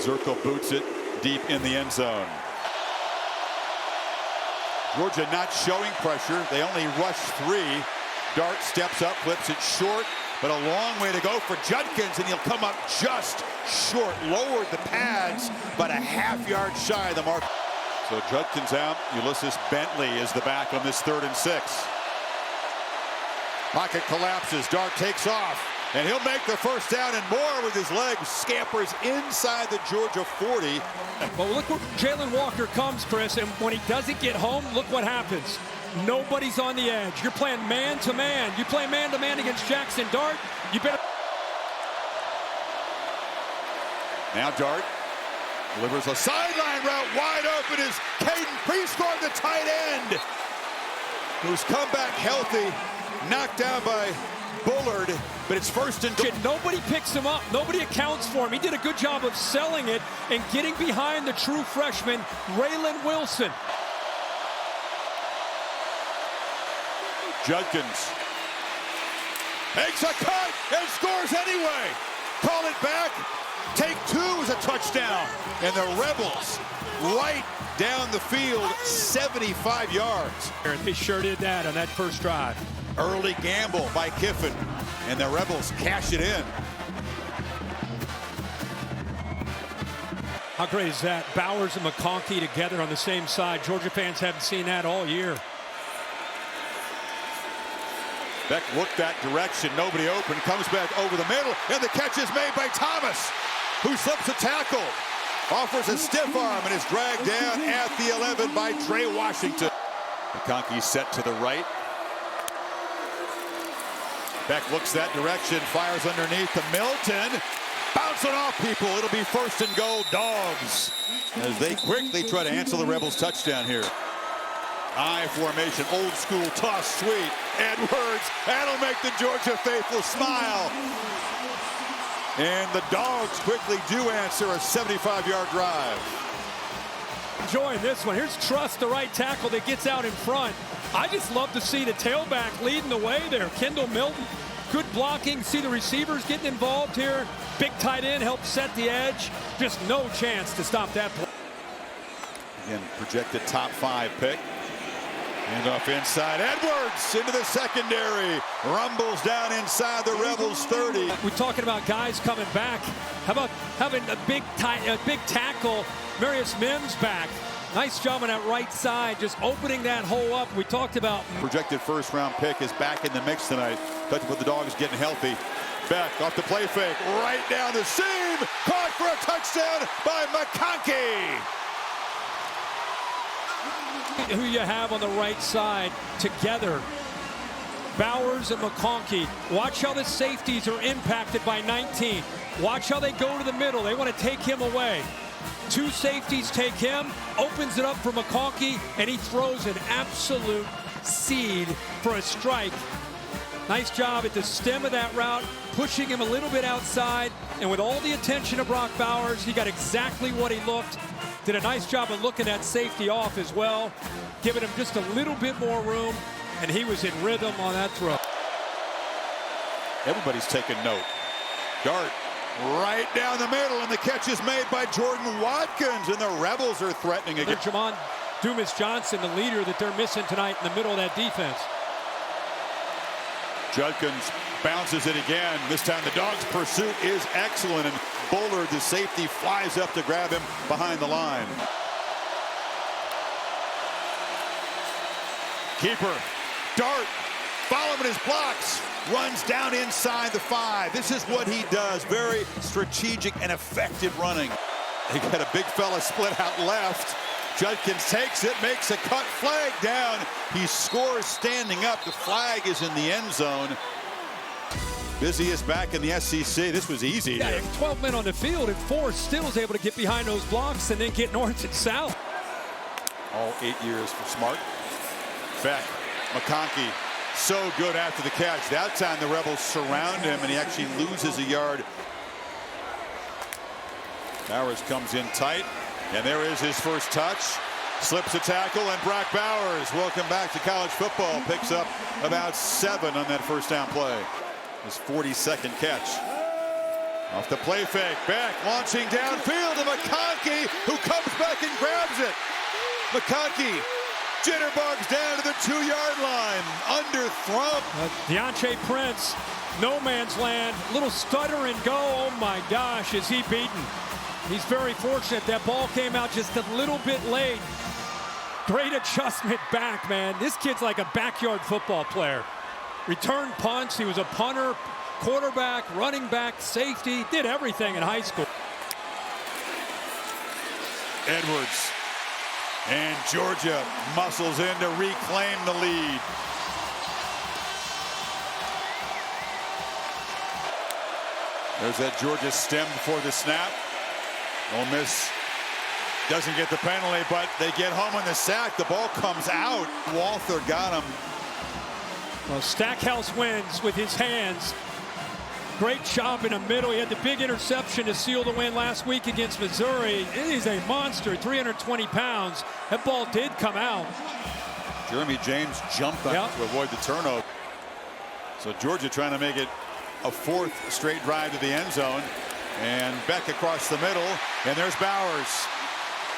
Zirkle boots it deep in the end zone. Georgia not showing pressure. They only rush 3. Dart steps up, flips it short, but a long way to go for Judkins, and he'll come up just short. Lowered the pads, but a half-yard shy of the mark. So Judkins out. Ulysses Bentley is the back on this 3rd and 6. Pocket collapses. Dart takes off, and he'll make the first down and more with his legs. Scampers inside the Georgia 40. But look where Jalen Walker comes, Chris, and when he doesn't get home, look what happens. Nobody's on the edge. You're playing man-to-man. You play man-to-man against Jackson Dart, you better. Now Dart delivers a sideline route. Wide open is Caden Prescorn, the tight end, who's come back healthy. Knocked down by Bullard, but it's 1st and goal. Nobody picks him up. Nobody accounts for him. He did a good job of selling it and getting behind the true freshman, Raylan Wilson. Judkins makes a cut and scores anyway. Call it back. Take 2 is a touchdown. And the Rebels right down the field, 75 yards. They sure did that on that first drive. Early gamble by Kiffin, and the Rebels cash it in. How great is that? Bowers and McConkey together on the same side. Georgia fans haven't seen that all year. Beck looked that direction. Nobody open. Comes back over the middle, and the catch is made by Thomas, who slips a tackle. Offers a stiff arm and is dragged down at the 11 by Trey Washington. McConkey set to the right. Beck looks that direction, fires underneath to Milton. Bouncing off people. It'll be 1st and goal, Dogs, as they quickly try to answer the Rebels' touchdown here. I formation, old school toss, sweet. Edwards, that'll make the Georgia faithful smile. And the Dogs quickly do answer a 75-yard drive. Enjoying this one. Here's Truss, the right tackle that gets out in front. I just love to see the tailback leading the way there. Kendall Milton, good blocking. See the receivers getting involved here. Big tight end helps set the edge. Just no chance to stop that play. Again, projected top 5 pick. And off inside, Edwards into the secondary. Rumbles down inside the Rebels 30. We're talking about guys coming back. How about having a big tackle, Marius Mims back. Nice job on that right side, just opening that hole up. We talked about. Projected 1st-round pick is back in the mix tonight. Touching with the Dogs getting healthy. Beck off the play fake, right down the seam. Caught for a touchdown by McConkey. Who you have on the right side together. Bowers and McConkey. Watch how the safeties are impacted by 19. Watch how they go to the middle. They want to take him away. 2 safeties take him, opens it up for McConkey, and he throws an absolute seed for a strike. Nice job at the stem of that route, pushing him a little bit outside, and with all the attention of Brock Bowers, he got exactly what he looked. Did a nice job of looking that safety off as well, giving him just a little bit more room, and he was in rhythm on that throw. Everybody's taking note. Dart right down the middle, and the catch is made by Jordan Watkins, and the Rebels are threatening again. Jamon Dumas-Johnson, the leader that they're missing tonight in the middle of that defense. Judkins bounces it again. This time the Dogs' pursuit is excellent, and Bullard, the safety, flies up to grab him behind the line. Keeper, Dart, following his blocks, runs down inside the 5. This is what he does. Very strategic and effective running. They got a big fella split out left. Judkins takes it, makes a cut, flag down. He scores standing up. The flag is in the end zone. Busiest back in the SEC. This was easy. Yeah, 12 men on the field, and 4 still is able to get behind those blocks and then get north and south. All 8 years for Smart. Beck, McConkey, so good after the catch. That time the Rebels surround him, and he actually loses a yard. Bowers comes in tight, and there is his first touch. Slips a tackle, and Brock Bowers, welcome back to college football, picks up about 7 on that first down play. His 42nd catch. Off the play fake, Beck launching downfield to McConkey, who comes back and grabs it. McConkey jitterbugs down to the 2-yard line, underthrown. Deontre Prince, no man's land, little stutter and go. Oh my gosh, is he beaten? He's very fortunate that ball came out just a little bit late. Great adjustment back, man. This kid's like a backyard football player. Return punts, he was a punter, quarterback, running back, safety, did everything in high school. Edwards, and Georgia muscles in to reclaim the lead. There's that Georgia stem before the snap. Ole Miss doesn't get the penalty, but they get home on the sack. The ball comes out. Walther got him. Well, Stackhouse wins with his hands. Great job in the middle. He had the big interception to seal the win last week against Missouri. He's a monster, 320 pounds. That ball did come out. Jeremy James jumped on it to avoid the turnover. So Georgia trying to make it a 4th straight drive to the end zone. And Beck across the middle. And there's Bowers.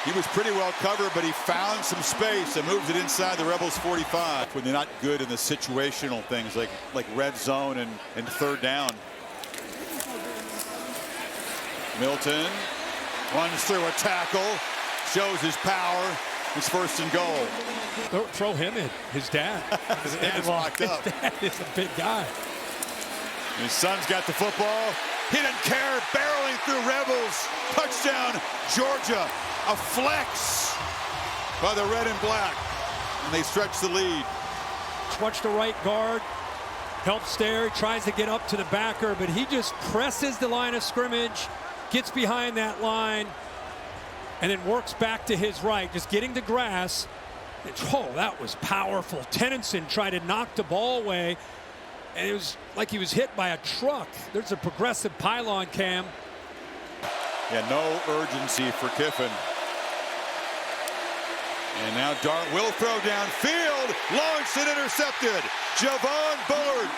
He was pretty well covered, but he found some space and moves it inside the Rebels 45. When they're not good in the situational things like red zone and 3rd down. Milton runs through a tackle, shows his power. It's 1st and goal. Throw him in. His dad. His dad's locked up. His dad is a big guy. His son's got the football. He didn't care. Barreling through Rebels. Touchdown, Georgia. A flex by the red and black. And they stretch the lead. Watch the right guard. Helps there. Tries to get up to the backer, but he just presses the line of scrimmage. Gets behind that line and then works back to his right, just getting the grass. Oh, that was powerful. Tennyson tried to knock the ball away, and it was like he was hit by a truck. There's a progressive pylon cam. Yeah, no urgency for Kiffin. And now Dart will throw downfield, launched and intercepted. Javon Bullard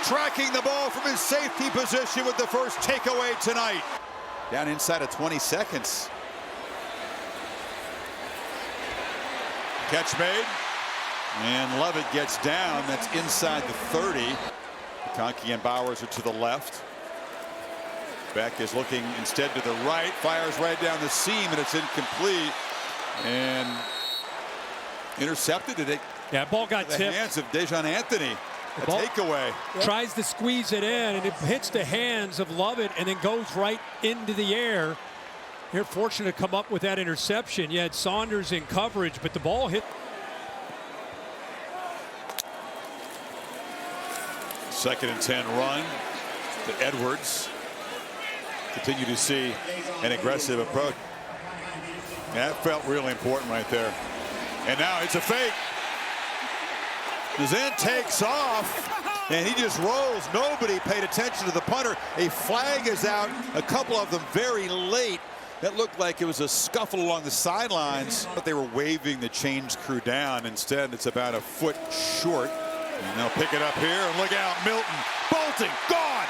tracking the ball from his safety position with the first takeaway tonight. Down inside of 20 seconds. Catch made. And Lovett gets down. That's inside the 30. McConkey and Bowers are to the left. Beck is looking instead to the right. Fires right down the seam, and it's incomplete. And intercepted it. Yeah, ball got tipped. The hands of Dejon Anthony. A takeaway. Tries to squeeze it in, and it hits the hands of Lovett and then goes right into the air. They're fortunate to come up with that interception. You had Saunders in coverage, but the ball hit. 2nd and 10 run to Edwards. Continue to see an aggressive approach. That felt really important right there. And now it's a fake. Zen takes off, and he just rolls. Nobody paid attention to the punter. A flag is out, a couple of them very late. That looked like it was a scuffle along the sidelines, but they were waving the change crew down. Instead, it's about a foot short. And they'll pick it up here, and look out, Milton, bolting, gone.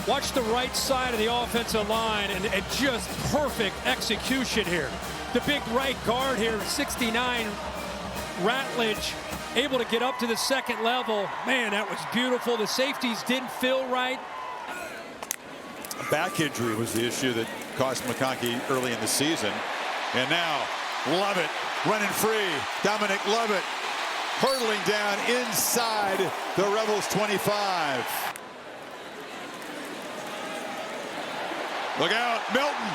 Watch the right side of the offensive line, and just perfect execution here. The big right guard here, 69, Ratledge, able to get up to the 2nd level. Man, that was beautiful. The safeties didn't feel right. Back injury was the issue that cost McConkey early in the season. And now Lovett running free. Dominic Lovett hurtling down inside the Rebels 25. Look out, Milton,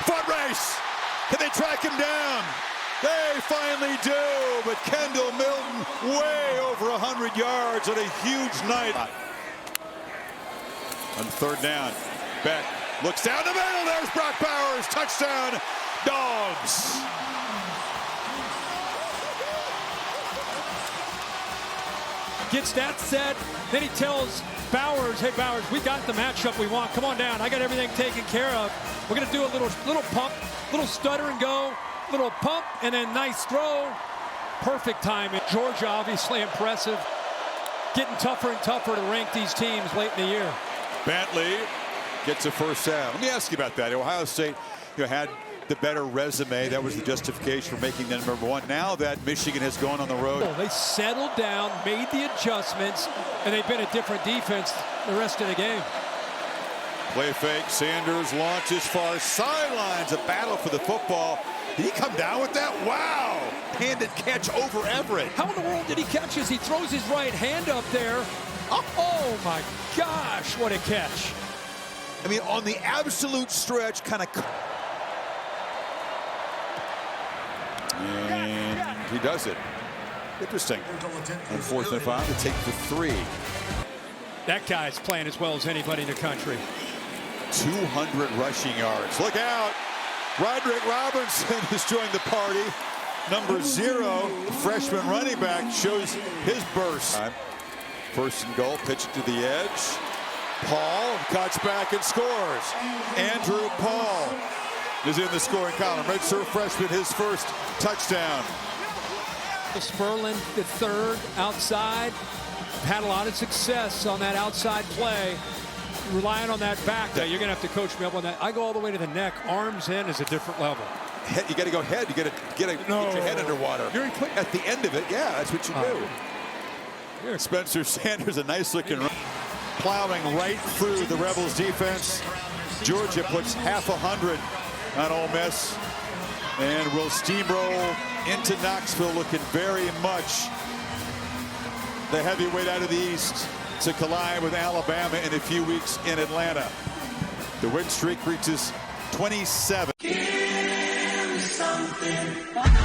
foot race. Can they track him down? They finally do, but Kendall Milton way over 100 yards on a huge night. On 3rd down, Beck looks down the middle. There's Brock Bowers, touchdown, Dogs. Gets that set, then he tells Bowers, hey Bowers, we got the matchup we want. Come on down. I got everything taken care of. We're going to do a little pump, little stutter and go, little pump, and then nice throw. Perfect timing. Georgia, obviously impressive. Getting tougher and tougher to rank these teams late in the year. Bentley gets a first down. Let me ask you about that. Ohio State had the better resume. That was the justification for making them number one. Now that Michigan has gone on the road. They settled down, made the adjustments, and they've been a different defense the rest of the game. Play fake. Sanders launches far sidelines. A battle for the football. Did he come down with that? Wow! Handed catch over Everett. How in the world did he catch as he throws his right hand up there? Oh my gosh, what a catch. I mean, on the absolute stretch, kind of. And he does it. Interesting. On 4th and 5 to take the 3. That guy's playing as well as anybody in the country. 200 rushing yards. Look out. Roderick Robinson has joined the party. Number 0, freshman running back, shows his burst. 1st and goal, pitch to the edge. Paul cuts back and scores. Andrew Paul is in the scoring column. Redshirt freshman, his first touchdown. Spurlin, the 3rd, outside. Had a lot of success on that outside play. Relying on that back. You're going to have to coach me up on that. I go all the way to the neck. Arms in is a different level. Head, you got to go head. You got to get your head underwater. At the end of it, yeah, that's what you do. Here, Spencer Sanders, a nice looking run. Plowing right through the Rebels defense. Georgia puts half 100 on Ole Miss and will steamroll into Knoxville, looking very much the heavyweight out of the East to collide with Alabama in a few weeks in Atlanta. The win streak reaches 27. Give me something.